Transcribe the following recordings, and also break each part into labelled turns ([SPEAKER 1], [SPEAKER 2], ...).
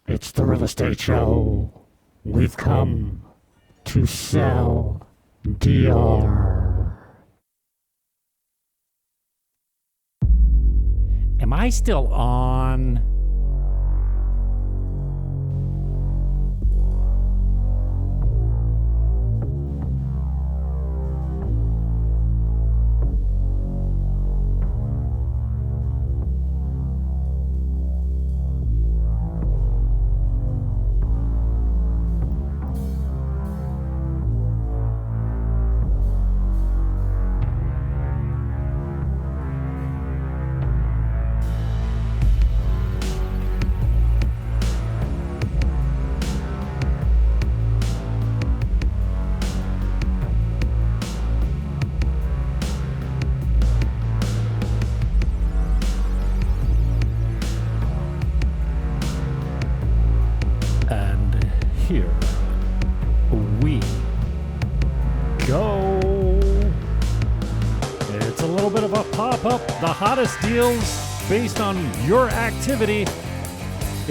[SPEAKER 1] It's the real estate show. We've come to sell DR. Am I still on? Here we go. It's a little bit of a pop-up, the hottest deals based on your activity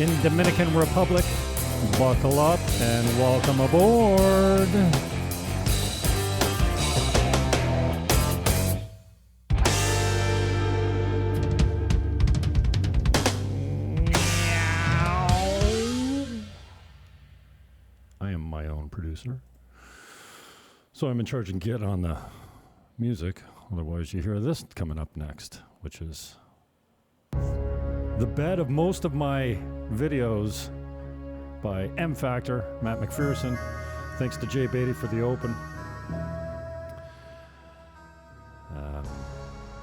[SPEAKER 1] in Dominican Republic. Buckle up and welcome aboard. Producer. So I'm in charge and get on the music. Otherwise you hear this coming up next, which is the bed of most of my videos by M Factor, Matt McPherson. Thanks to Jay Beatty for the open.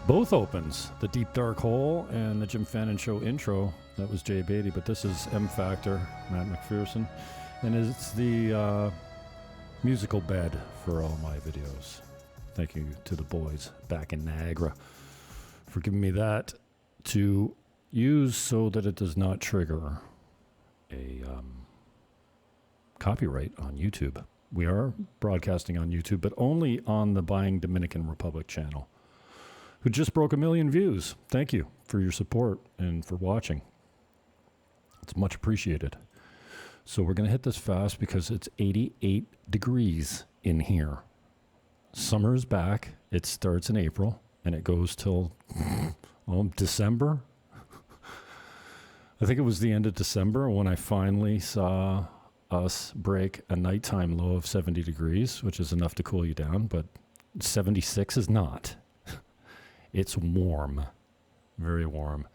[SPEAKER 1] Both opens, the Deep Dark Hole and the Jim Fannin Show intro. That was Jay Beatty, but this is M Factor, Matt McPherson. And it's the musical bed for all my videos. Thank you to the boys back in Niagara for giving me that to use so that it does not trigger a copyright on YouTube. We are broadcasting on YouTube, but only on the Buying Dominican Republic Channel, who just broke 1 million views. Thank you for your support and for watching. It's much appreciated. So we're going to hit this fast because it's 88 degrees in here. Summer is back. It starts in April and it goes till December. I think it was the end of December when I finally saw us break a nighttime low of 70 degrees, which is enough to cool you down, but 76 is not. It's warm, very warm.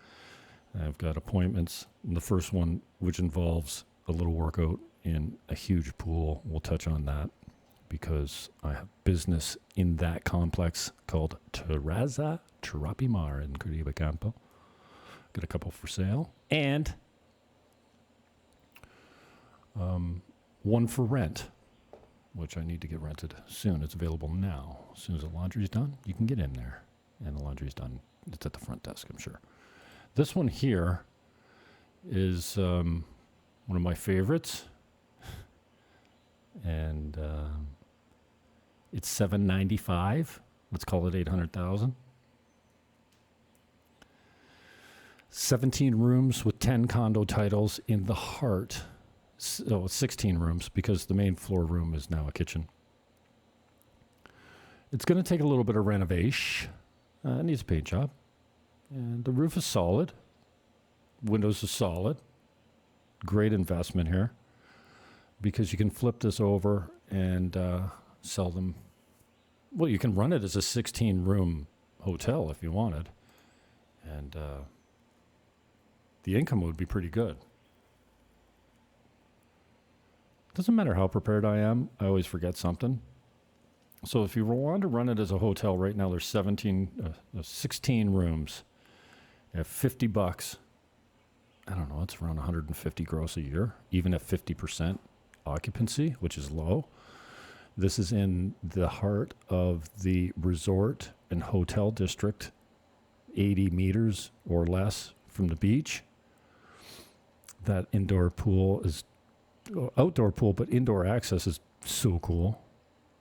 [SPEAKER 1] I've got appointments. The first one, which involves a little workout in a huge pool. We'll touch on that because I have business in that complex called Terraza Terapi Mar in Caribe Campo. Got a couple for sale. And one for rent, which I need to get rented soon. It's available now. As soon as the laundry's done, you can get in there. And the laundry's done. It's at the front desk, I'm sure. This one here is one of my favorites, and it's $795. Let's call it 800,000. 17 rooms with 10 condo titles in the heart. 16 rooms because the main floor room is now a kitchen. It's going to take a little bit of renovation. It needs a paint job, and the roof is solid. Windows are solid. Great investment here because you can flip this over and sell them. Well, you can run it as a 16-room hotel if you wanted, and the income would be pretty good. Doesn't matter how prepared I am, I always forget something. So if you want to run it as a hotel right now, there's 16 rooms at $50. I don't know, it's around 150 gross a year, even at 50% occupancy, which is low. This is in the heart of the resort and hotel district, 80 meters or less from the beach. That indoor pool is outdoor pool, but indoor access is so cool.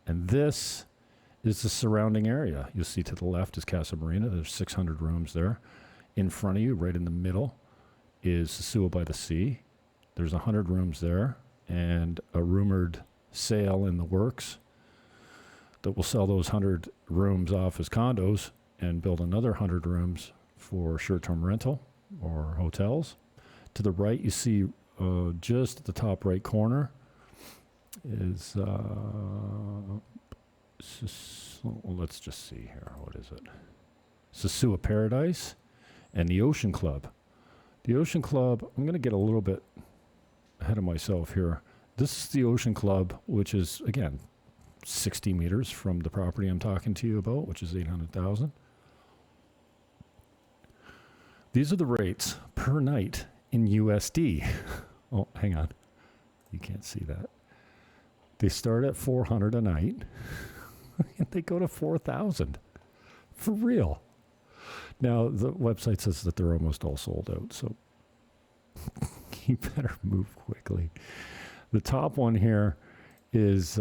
[SPEAKER 1] And this is the surrounding area. You'll see to the left is Casa Marina. There's 600 rooms there. In front of you, right in the middle, is Sosúa by the sea. There's 100 rooms there, and a rumored sale in the works that will sell those 100 rooms off as condos and build another 100 rooms for short-term rental or hotels. To the right, you see just at the top right corner is, let's just see here. What is it? Sosua Paradise and the Ocean Club. The Ocean Club, I'm going to get a little bit ahead of myself here. This is the Ocean Club, which is, again, 60 meters from the property I'm talking to you about, which is 800,000. These are the rates per night in USD. Oh, hang on. You can't see that. They start at 400 a night, and they go to 4,000. For real. Now, the website says that they're almost all sold out, so you better move quickly. The top one here is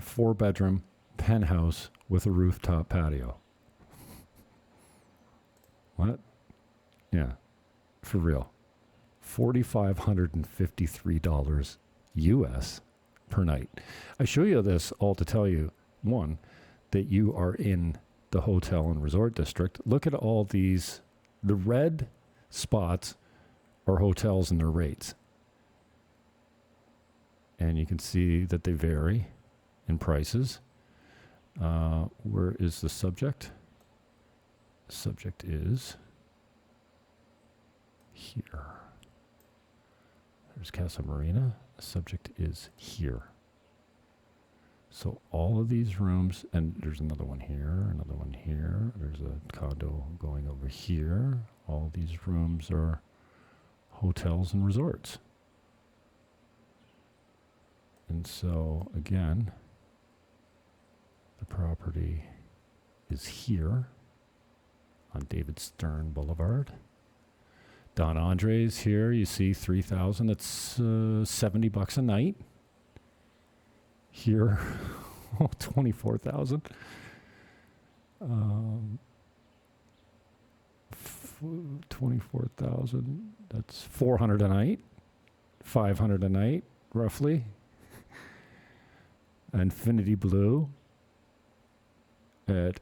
[SPEAKER 1] 4-bedroom penthouse with a rooftop patio. What? Yeah, for real. $4,553 US per night. I show you this all to tell you, one, that you are in the hotel and resort district. Look at all these. The red spots are hotels and their rates. And you can see that they vary in prices. Where is the subject? The subject is here. There's Casa Marina. The subject is here. So all of these rooms, and there's another one here, another one here. There's a condo going over here. All these rooms are hotels and resorts. And so, again, the property is here on David Stern Boulevard. Don Andre's here. You see 3,000. That's $70 a night. Here, 24,000. 24,000. That's 400 a night. 500 a night, roughly. Infinity Blue at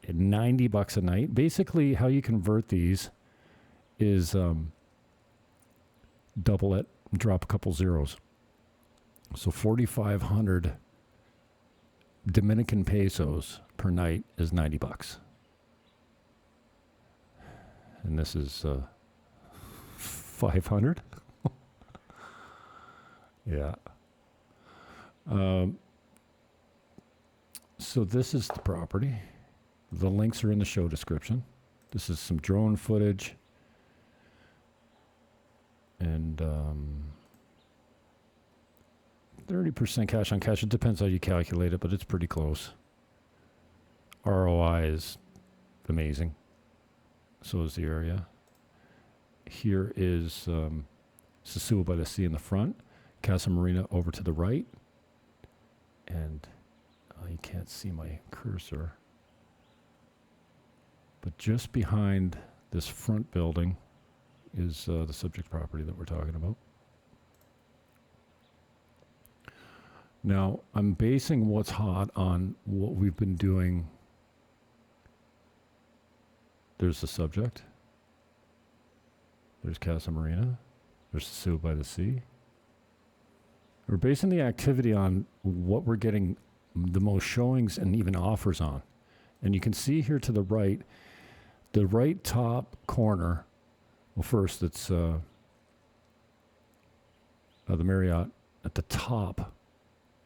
[SPEAKER 1] $90 a night. Basically, how you convert these is double it, drop a couple zeros. So 4,500 Dominican pesos per night is $90. And this is 500. Yeah. So this is the property. The links are in the show description. This is some drone footage. And 30% cash on cash. It depends how you calculate it, but it's pretty close. ROI is amazing. So is the area. Here is Sosua by the sea in the front. Casa Marina over to the right. And you can't see my cursor. But just behind this front building is the subject property that we're talking about. Now, I'm basing what's hot on what we've been doing. There's the subject. There's Casa Marina. There's Sosua by the sea. We're basing the activity on what we're getting the most showings and even offers on. And you can see here to the right top corner. Well, first, it's the Marriott at the top.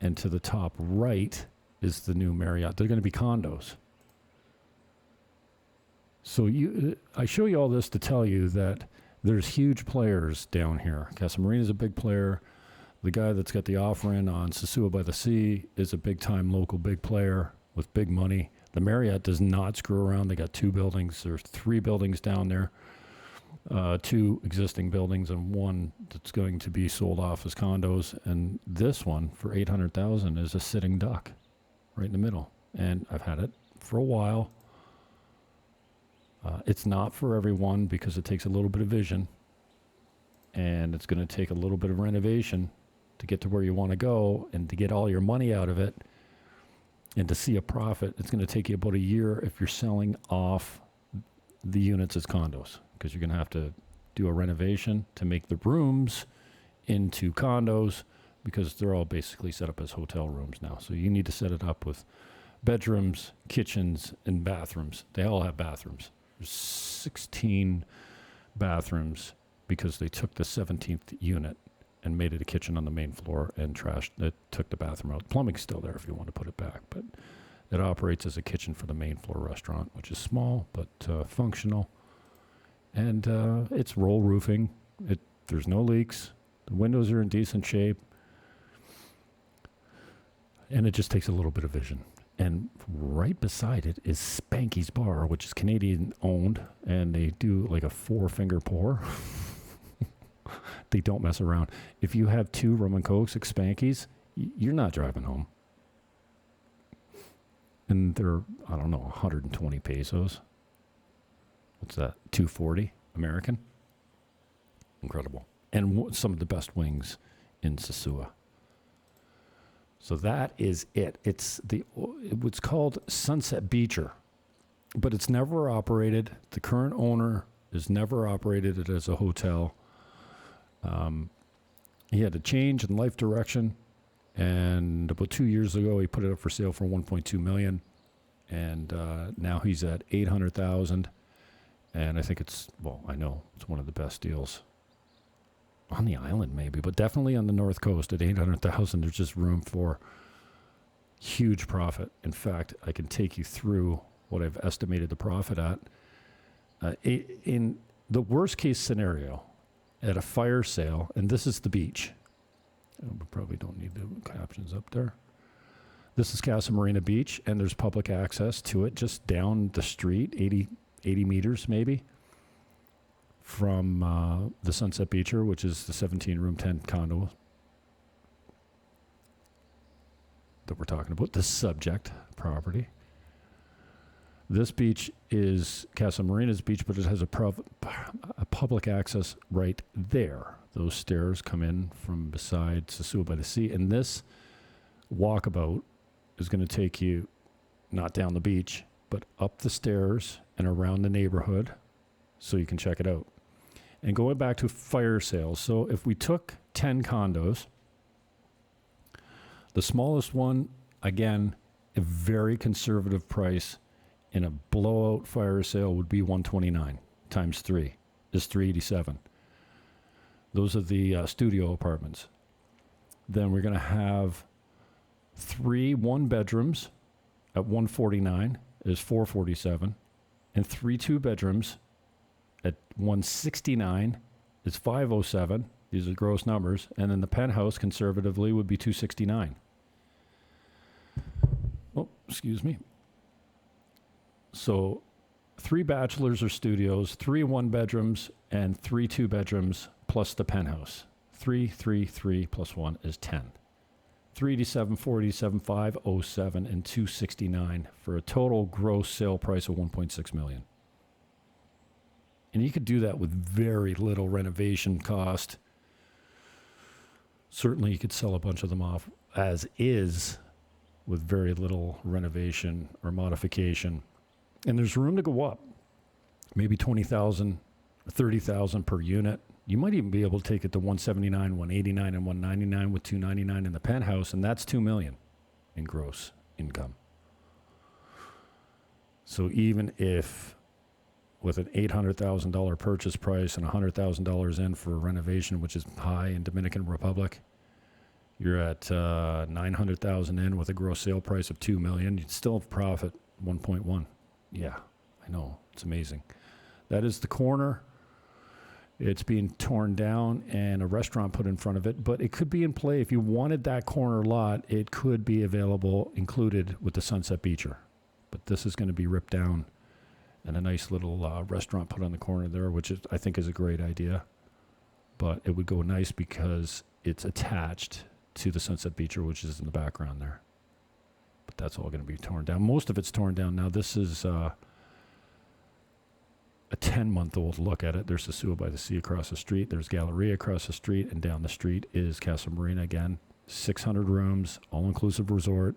[SPEAKER 1] And to the top right is the new Marriott. They're going to be condos. So I show you all this to tell you that there's huge players down here. Casa Marina is a big player. The guy that's got the offer in on Sosua by the sea is a big-time local big player with big money. The Marriott does not screw around. They got 2 buildings. There's 3 buildings down there. 2 existing buildings and 1 that's going to be sold off as condos. And this one for $800,000 is a sitting duck right in the middle. And I've had it for a while. It's not for everyone because it takes a little bit of vision, and it's going to take a little bit of renovation to get to where you want to go, and to get all your money out of it and to see a profit. It's going to take you about a year if you're selling off the units as condos, because you're going to have to do a renovation to make the rooms into condos, because they're all basically set up as hotel rooms now. So you need to set it up with bedrooms, kitchens, and bathrooms. They all have bathrooms. There's 16 bathrooms because they took the 17th unit and made it a kitchen on the main floor and took the bathroom out. Plumbing's still there if you want to put it back, but it operates as a kitchen for the main floor restaurant, which is small but functional. And it's roll roofing. There's no leaks. The windows are in decent shape. And it just takes a little bit of vision. And right beside it is Spanky's Bar, which is Canadian owned, and they do like a 4-finger pour. They don't mess around. If you have 2 rum and cokes at Spanky's, you're not driving home. And they're, I don't know, 120 pesos. What's that? 240 American? Incredible. And some of the best wings in Sosua. So that is it. It's called Sunset Beacher, but it's never operated. The current owner has never operated it as a hotel. He had a change in life direction, and about 2 years ago, he put it up for sale for $1.2 million, and now he's at $800,000, and I think I know it's one of the best deals on the island, maybe, but definitely on the North Coast at $800,000. There's just room for huge profit. In fact, I can take you through what I've estimated the profit at. In the worst case scenario, at a fire sale, and this is the beach. We probably don't need the captions up there. This is Casa Marina Beach, and there's public access to it just down the street, 80 meters maybe, from the Sunset Beacher, which is the 17-room, 10 condo that we're talking about, the subject property. This beach is Casa Marina's beach, but it has a public access right there. Those stairs come in from beside Sosua by the sea, and this walkabout is going to take you not down the beach, but up the stairs and around the neighborhood so you can check it out. And going back to fire sales, so if we took 10 condos, the smallest one, again, a very conservative price in a blowout fire sale would be $129 times 3 is $387. Those are the studio apartments. Then we're going to have 3 one-bedrooms at $149 is $447, and 3 two-bedrooms at $169 is $507. These are gross numbers. And then the penthouse, conservatively, would be $269. Oh, excuse me. So 3 bachelors or studios, 3 one-bedrooms, and 3 two-bedrooms, plus the penthouse. 3 plus 1 is 10. $387, $487, $507, and $269 for a total gross sale price of $1.6 million. And you could do that with very little renovation cost. Certainly you could sell a bunch of them off as is with very little renovation or modification. And there's room to go up. Maybe $20,000, $30,000 per unit. You might even be able to take it to $179, $189, and $199 with $299 in the penthouse, and that's $2 million in gross income. So even if with an $800,000 purchase price and $100,000 in for a renovation, which is high in Dominican Republic, you're at $900,000 in with a gross sale price of $2 million. You'd still have profit 1.1. Yeah, I know. It's amazing. That is the corner. It's being torn down and a restaurant put in front of it, but it could be in play. If you wanted that corner lot, it could be available, included with the Sunset Beacher. But this is going to be ripped down and a nice little restaurant put on the corner there, which I think is a great idea. But it would go nice because it's attached to the Sunset Beacher, which is in the background there. But that's all going to be torn down. Most of it's torn down now. This is 10-month-old look at it. There's Sosua by the Sea across the street. There's Galleria across the street. And down the street is Casa Marina again. 600 rooms, all-inclusive resort.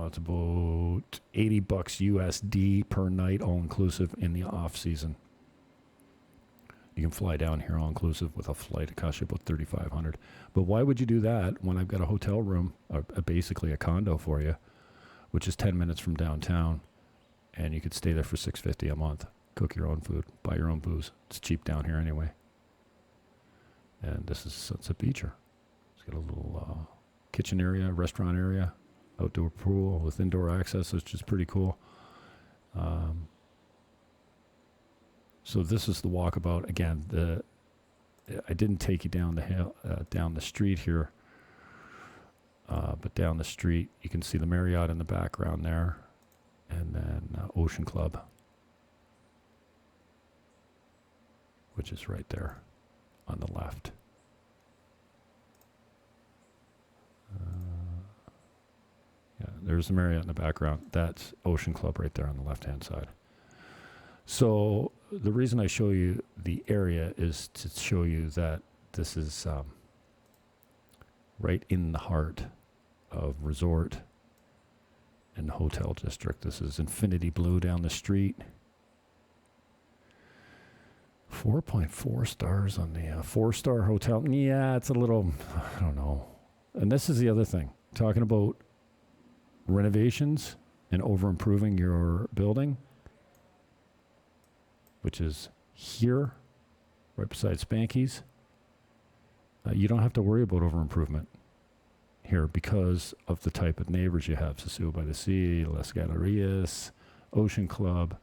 [SPEAKER 1] It's about $80 USD per night, all-inclusive in the off-season. You can fly down here all-inclusive with a flight. It costs you about $3,500. But why would you do that when I've got a hotel room, basically a condo for you, which is 10 minutes from downtown, and you could stay there for $650 a month, cook your own food, buy your own booze. It's cheap down here anyway. And this is Sunset Beacher. It's got a little kitchen area, restaurant area, outdoor pool with indoor access, which is pretty cool. So this is the walkabout. Again, I didn't take you down the hill, down the street here, but down the street you can see the Marriott in the background there, and then Ocean Club, which is right there on the left. Yeah, there's the Marriott in the background. That's Ocean Club right there on the left-hand side. So the reason I show you the area is to show you that this is right in the heart of resort and hotel district. This is Infinity Blue down the street. 4.4 stars on the 4-star hotel. Yeah, it's a little, I don't know. And this is the other thing. Talking about renovations and over-improving your building, which is here, right beside Spanky's. You don't have to worry about over-improvement here because of the type of neighbors you have. Sosua by the Sea, Las Gallerias, Ocean Club,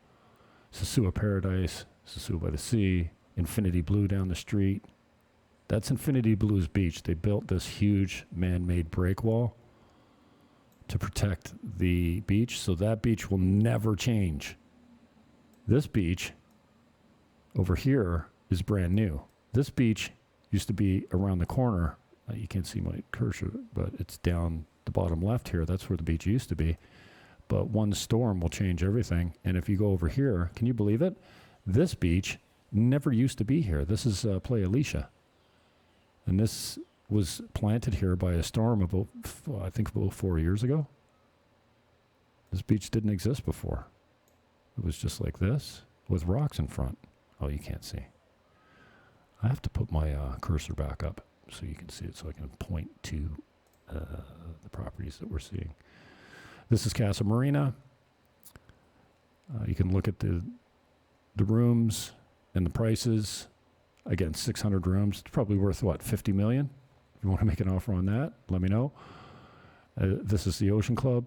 [SPEAKER 1] Sosua Paradise, Sosua by the Sea, Infinity Blue down the street. That's Infinity Blue's beach. They built this huge man-made break wall to protect the beach, so that beach will never change. This beach over here is brand new. This beach used to be around the corner. You can't see my cursor, but it's down the bottom left here. That's where the beach used to be. But one storm will change everything. And if you go over here, can you believe it? This beach never used to be here. This is Playa Alicia. And this was planted here by a storm about, I think, about 4 years ago. This beach didn't exist before. It was just like this with rocks in front. Oh, you can't see. I have to put my cursor back up so you can see it, so I can point to the properties that we're seeing. This is Casa Marina. You can look at the rooms and the prices. Again, 600 rooms. It's probably worth, what, $50 million? If you want to make an offer on that, let me know. This is the Ocean Club.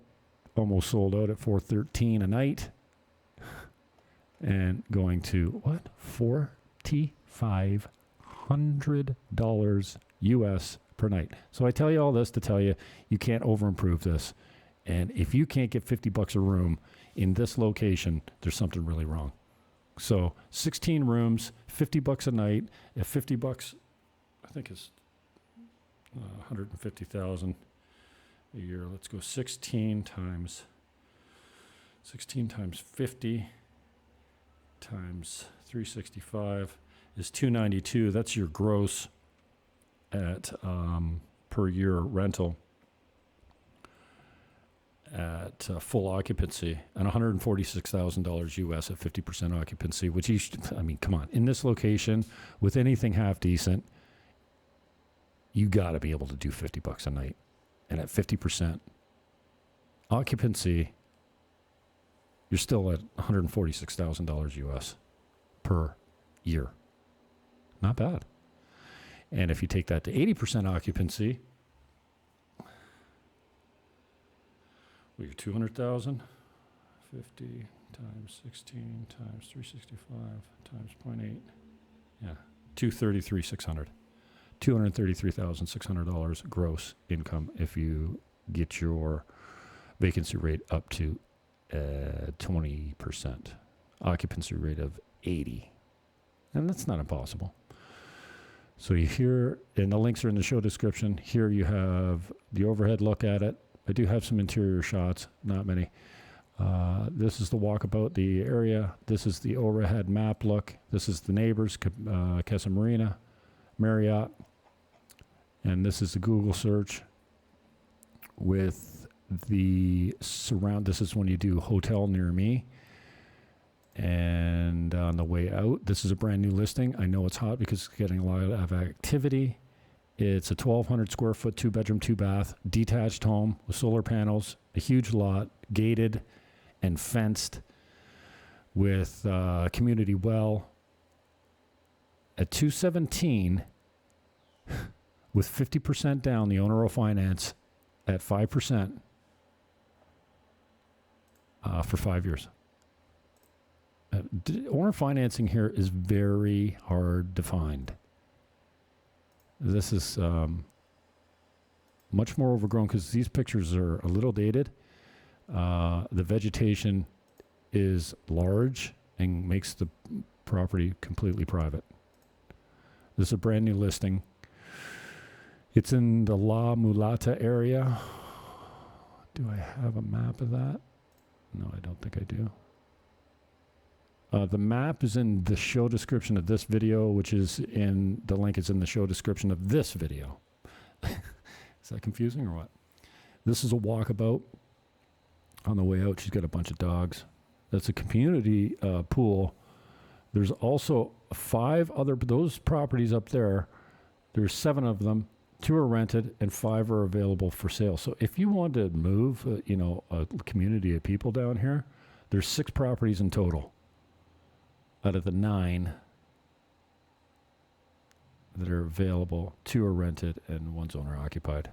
[SPEAKER 1] Almost sold out at $413 a night. And going to, what? $4,500 US per night. So I tell you all this to tell you, you can't over-improve this. And if you can't get $50 a room in this location, there's something really wrong. So 16 rooms, $50 a night. At $50, I think it's $150,000 a year. Let's go 16 times 50 times 365 is 292. That's your gross at per year rental at full occupancy, and $146,000 US at 50% occupancy, which you should, I mean, come on. In this location, with anything half decent, you got to be able to do $50 a night. And at 50% occupancy, you're still at $146,000 US per year. Not bad. And if you take that to 80% occupancy, well, you're 200,000, 50 times 16 times 365 times 0.8. Yeah, 233,600. $233,600 gross income if you get your vacancy rate up to 20%. Occupancy rate of 80. And that's not impossible. So you hear, and the links are in the show description. Here you have the overhead look at it. I do have some interior shots, not many. This is the walkabout, the area. This is the overhead map look. This is the neighbors, Casa Marina, Marriott. And this is the Google search with the surround. This is when you do hotel near me. And on the way out, this is a brand new listing. I know it's hot because it's getting a lot of activity. It's a 1,200 square foot, 2-bedroom, 2-bath, detached home with solar panels, a huge lot, gated and fenced with community well at 217 with 50% down. The owner will finance at 5% for 5 years. Owner financing here is very hard to find. This is much more overgrown because these pictures are a little dated. The vegetation is large and makes the property completely private. This is a brand new listing. It's in the La Mulata area. Do I have a map of that? No, I don't think I do. The map is in the show description of this video, which is in the link is in the show description of this video. Is that confusing or what? This is a walkabout. On the way out, she's got a bunch of dogs. That's a community pool. There's also 5 other, those properties up there, there's 7 of them. 2 are rented and 5 are available for sale. So if you want to move, a community of people down here, there's 6 properties in total out of the 9 that are available. 2 are rented and 1's owner occupied.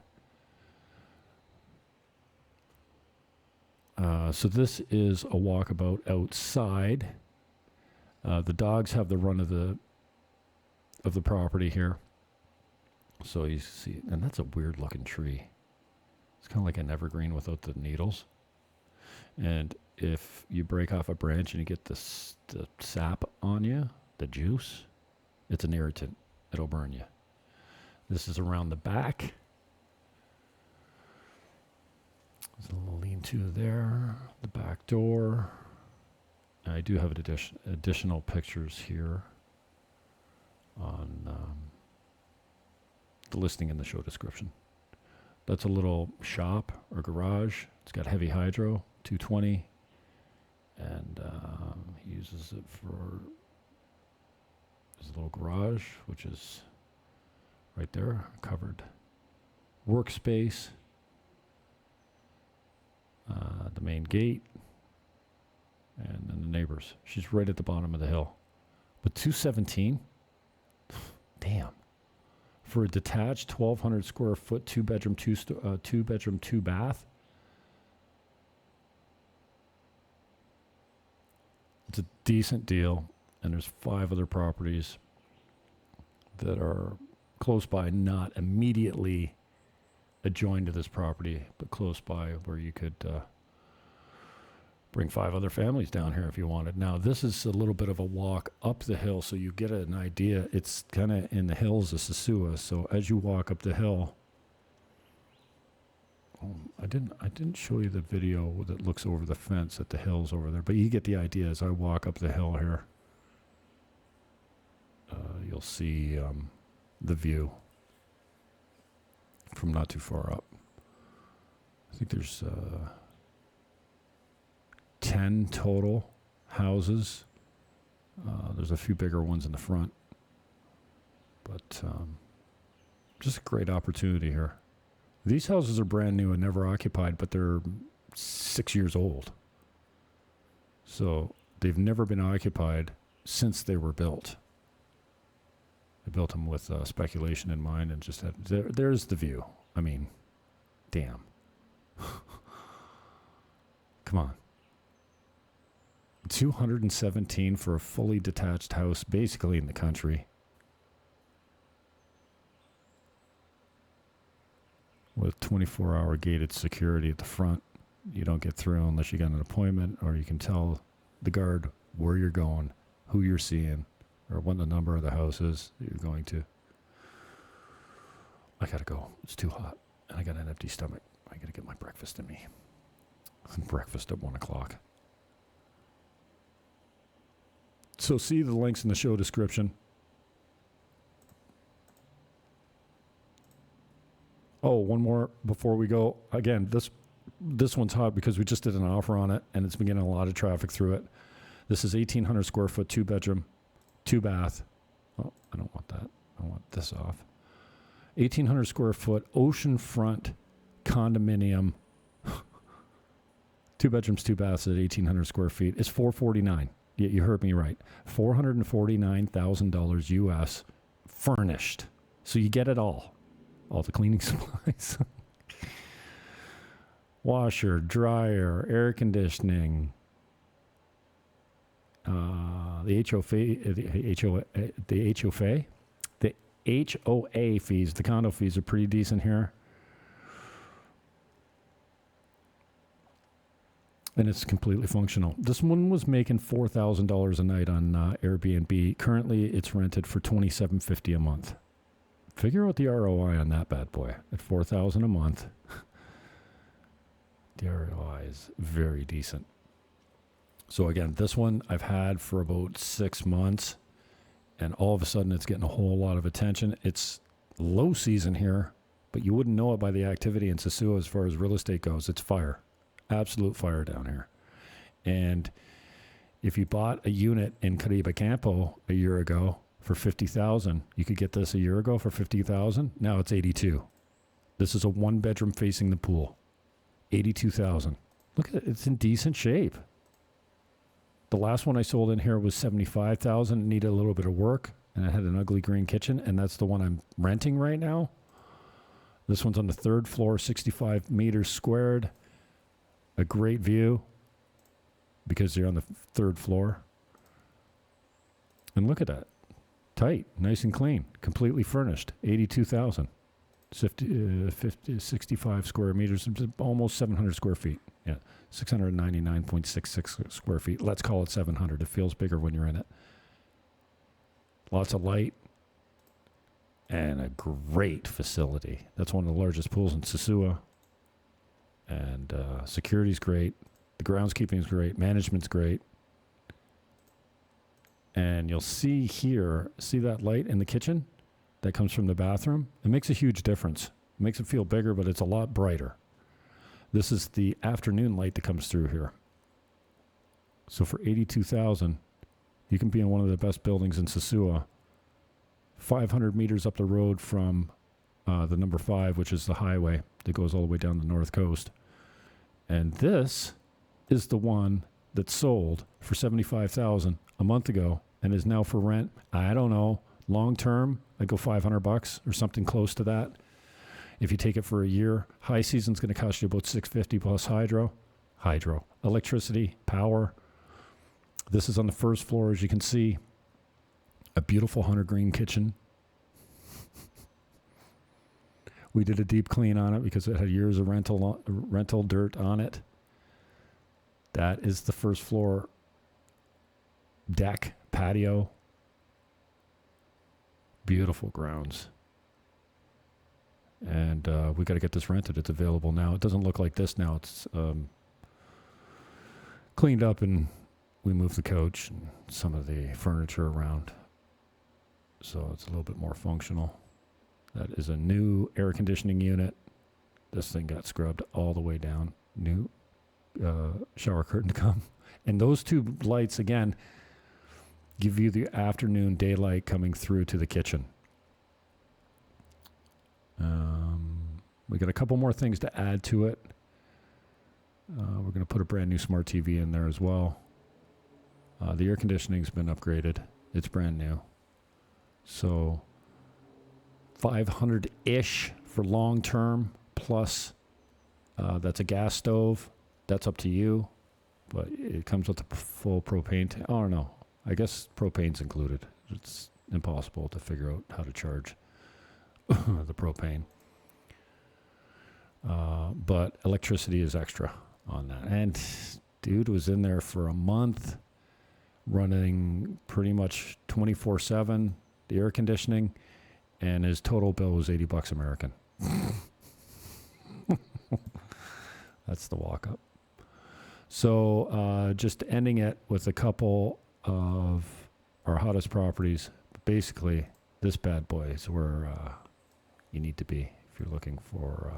[SPEAKER 1] So this is a walkabout outside. The dogs have the run of the property here. So you see, and that's a weird looking tree. It's kind of like an evergreen without the needles. And if you break off a branch and you get the sap on you, the juice, it's an irritant. It'll burn you. This is around the back. There's a little lean-to there, the back door. I do have additional pictures here on the listing in the show description. That's a little shop or garage. It's got heavy hydro, 220, and he uses it for his little garage, which is right there, covered workspace. The main gate, and then the neighbors. She's right at the bottom of the hill. But 217, damn. For a detached 1,200 square foot, 2-bedroom, 2-bedroom, 2-bath. It's a decent deal, and there's 5 other properties that are close by, not immediately adjoined to this property, but close by where you could bring 5 other families down here if you wanted. Now, this is a little bit of a walk up the hill, so you get an idea. It's kind of in the hills of Sosua, so as you walk up the hill, I didn't show you the video that looks over the fence at the hills over there, but you get the idea. As I walk up the hill here, you'll see the view from not too far up. I think there's 10 total houses. There's a few bigger ones in the front, but just a great opportunity here. These houses are brand new and never occupied, but they're 6 years old. So they've never been occupied since they were built. I built them with speculation in mind and just had, there's the view. I mean, damn. Come on. 217 for a fully detached house, basically in the country. With 24-hour gated security at the front. You don't get through unless you got an appointment, or you can tell the guard where you're going, who you're seeing, or what the number of the house is that you're going to. I gotta go. It's too hot, and I got an empty stomach. I gotta get my breakfast in me. Breakfast at 1 o'clock. So see the links in the show description. Oh, one more before we go. Again, this one's hot because we just did an offer on it, and it's been getting a lot of traffic through it. This is 1,800 square foot, 2-bedroom, 2-bath. Oh, I don't want that. I want this off. 1,800 square foot, oceanfront condominium. 2 bedrooms, 2 baths at 1,800 square feet. It's $449. Yeah, you heard me right. $449,000 US, furnished. So you get it all the cleaning supplies, washer, dryer, air conditioning, the HOA fees. The condo fees are pretty decent here. And it's completely functional. This one was making $4,000 a night on Airbnb. Currently, it's rented for $2,750 a month. Figure out the ROI on that bad boy at $4,000 a month. The ROI is very decent. So again, this one I've had for about 6 months, and all of a sudden it's getting a whole lot of attention. It's low season here, but you wouldn't know it by the activity in Sosua as far as real estate goes. It's fire. Absolute fire down here. And if you bought a unit in Caribe Campo a year ago for $50,000, you could get this a year ago for $50,000. Now it's $82,000. This is a 1-bedroom facing the pool. $82,000. Look at it. It's in decent shape. The last one I sold in here was $75,000. It needed a little bit of work, and it had an ugly green kitchen, and that's the one I'm renting right now. This one's on the 3rd floor, 65 meters squared. A great view because you're on the 3rd floor. And look at that. Tight, nice and clean, completely furnished. $82,000. 65 square meters, almost 700 square feet. Yeah, 699.66 square feet. Let's call it 700. It feels bigger when you're in it. Lots of light and a great facility. That's one of the largest pools in Sosua. And security's great. The groundskeeping is great. Management's great. And you'll see here, see that light in the kitchen that comes from the bathroom? It makes a huge difference. It makes it feel bigger, but it's a lot brighter. This is the afternoon light that comes through here. So for $82,000, you can be in one of the best buildings in Sosua, 500 meters up the road from the number 5, which is the highway that goes all the way down the north coast. And this is the one that sold for $75,000 a month ago and is now for rent. I don't know. Long term, I'd go $500 or something close to that. If you take it for a year, high season's going to cost you about $650 plus hydro, electricity, power. This is on the 1st floor, as you can see. A beautiful hunter green kitchen. We did a deep clean on it because it had years of rental dirt on it. That is the 1st floor deck, patio. Beautiful grounds. And we got to get this rented. It's available now. It doesn't look like this now. It's cleaned up, and we moved the couch and some of the furniture around. So it's a little bit more functional. That is a new air conditioning unit. This thing got scrubbed all the way down. New shower curtain to come. And those 2 lights, again, give you the afternoon daylight coming through to the kitchen. We got a couple more things to add to it. We're going to put a brand new smart TV in there as well. The air conditioning's been upgraded. It's brand new. So $500-ish for long term, plus that's a gas stove. That's up to you, but it comes with a full propane tank. I don't know. I guess propane's included. It's impossible to figure out how to charge the propane. But electricity is extra on that. And dude was in there for a month running pretty much 24/7, the air conditioning, and his total bill was $80 American. That's the walk up. So just ending it with a couple of our hottest properties. Basically, this bad boy is where you need to be if you're looking for.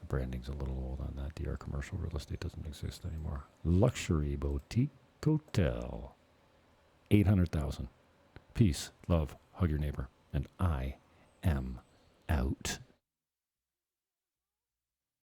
[SPEAKER 1] The branding's a little old on that. DR commercial real estate doesn't exist anymore. Luxury boutique hotel. 800,000. Peace, love, hug your neighbor, and I am out.